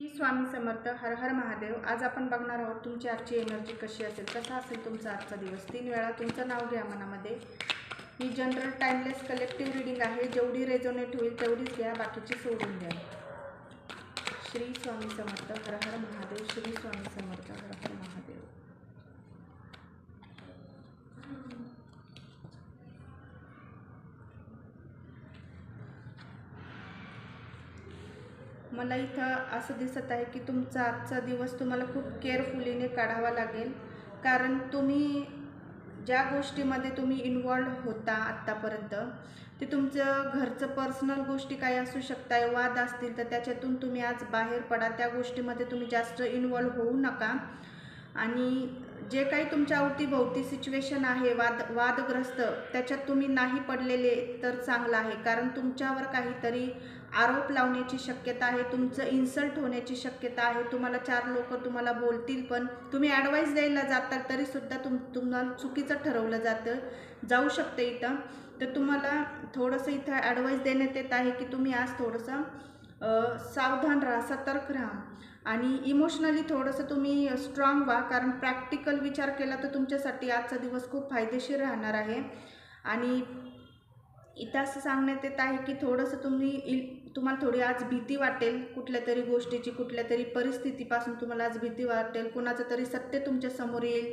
श्री स्वामी समर्थ. हर हर महादेव. आज आपण बघणार आहोत तुमची आजची एनर्जी कशी असेल, कसा असेल तुमचा आजचा दिवस. 3 वेळा तुमचं नाव घ्या मनामध्ये. ही जनरल टाइमलेस कलेक्टिव्ह रीडिंग आहे. जेवढी रेझोनेट होईल तेवढीच घ्या, बाकीची सोडून द्या. श्री स्वामी समर्थ. हर हर महादेव. श्री स्वामी समर्थ. हर हर महादेव. मला इथं असं दिसत आहे की तुमचा आजचा दिवस तुम्हाला खूप केअरफुलीने काढावा लागेल. कारण तुम्ही ज्या गोष्टीमध्ये तुम्ही इन्वॉल्व होता आत्तापर्यंत ते तुमचं घरचं पर्सनल गोष्टी काही असू शकताय, वाद असतील तर त्याच्यातून तुम्ही आज बाहेर पडा. त्या गोष्टीमध्ये तुम्ही जास्त इन्वॉल्व होऊ नका. आणि जे काही तुमच्या अवतीभोवती सिच्युएशन आहे वादग्रस्त, त्याच्यात तुम्ही नाही पडलेले तर चांगलं आहे. कारण तुमच्यावर काहीतरी आरोप लावण्याची शक्यता आहे, तुमचं इन्सल्ट होण्याची शक्यता आहे. तुम्हाला 4 लोक तुम्हाला बोलतील, पण तुम्ही ॲडवाईस द्यायला जाता तरीसुद्धा तुम्हाला चुकीचं ठरवलं जाऊ शकतं इथं. तर तुम्हाला थोडंसं इथं ॲडवाईस देण्यात येत आहे की तुम्ही आज थोडंसं सावधान राहा, सतर्क राहा आणि इमोशनली थोडंसं तुम्ही स्ट्रॉंग व्हा. कारण प्रॅक्टिकल विचार केला तर तुमच्यासाठी आजचा दिवस खूप फायदेशीर राहणार आहे. आणि इथं असं सांगण्यात येत आहे की थोडंसं तुम्हाला थोडी आज भीती वाटेल, कुठल्या तरी गोष्टीची, कुठल्या तरी परिस्थितीपासून तुम्हाला आज भीती वाटेल. कुणाचं तरी सत्य तुमच्या समोर येईल.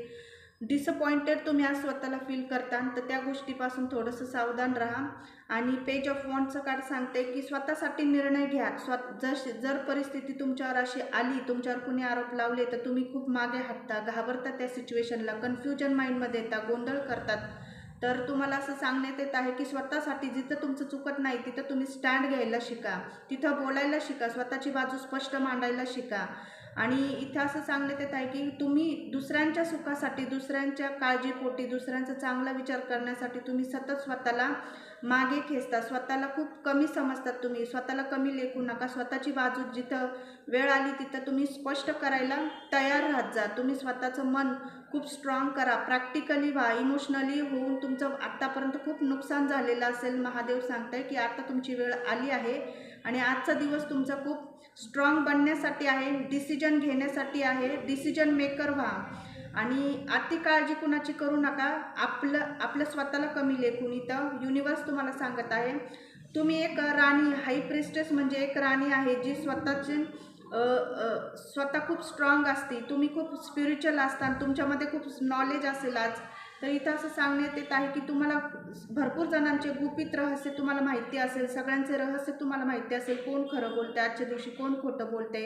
डिसअपॉइंटेड तुम्ही आज स्वतःला फील करता, तर त्या गोष्टीपासून थोडंसं सावधान राहा. आणि पेज ऑफ वॉन्डचं कार्ड सांगते की स्वतःसाठी निर्णय घ्या. जर परिस्थिती तुमच्यावर अशी आली, तुमच्यावर कुणी आरोप लावले, तर तुम्ही खूप मागे हटता, घाबरता त्या सिच्युएशनला, कन्फ्युजन माइंडमध्ये येता, गोंधळ करतात. तर तुम्हाला असं सांगण्यात येत आहे की स्वतःसाठी जिथं तुमचं चुकत नाही तिथं तुम्ही स्टँड घ्यायला शिका, तिथं बोलायला शिका, स्वतःची बाजू स्पष्ट मांडायला शिका. आणि इथं असं सांगण्यात येत आहे की तुम्ही दुसऱ्यांच्या सुखासाठी, दुसऱ्यांच्या काळजीपोटी, दुसऱ्यांचा चांगला विचार करण्यासाठी तुम्ही सतत स्वतःला मागे खेचता, स्वतःला खूप कमी समजतात. तुम्ही स्वतःला कमी लेखू नका. स्वतःची बाजू जिथं वेळ आली तिथं तुम्ही स्पष्ट करायला तयार राहत जा. तुम्ही स्वतःचं मन खूप स्ट्रॉंग करा, प्रॅक्टिकली व्हा. इमोशनली होऊन तुमचं आत्तापर्यंत खूप नुकसान झालेलं असेल. महादेव सांगताय की आता तुमची वेळ आली आहे आणि आजचा दिवस तुमचा खूप स्ट्रॉंग बनण्यासाठी आहे, डिसिजन घेण्यासाठी आहे. डिसिजन मेकर व्हा आणि अति काळजी कुणाची करू नका. आपलं स्वतःला कमी लेखून इथं युनिवर्स तुम्हाला सांगत आहे तुम्ही एक राणी, हाय प्रिस्टेस म्हणजे एक राणी आहे जी स्वतः खूप स्ट्रॉंग असते. तुम्ही खूप स्पिरिच्युअल असता, तुमच्यामध्ये खूप नॉलेज असेल आज. तर इथं असं सांगण्यात येत आहे की तुम्हाला भरपूर जणांचे गुपित रहस्य तुम्हाला माहिती असेल, सगळ्यांचे रहस्य तुम्हाला माहिती असेल. कोण खरं बोलते आजच्या दिवशी, कोण खोटं बोलते.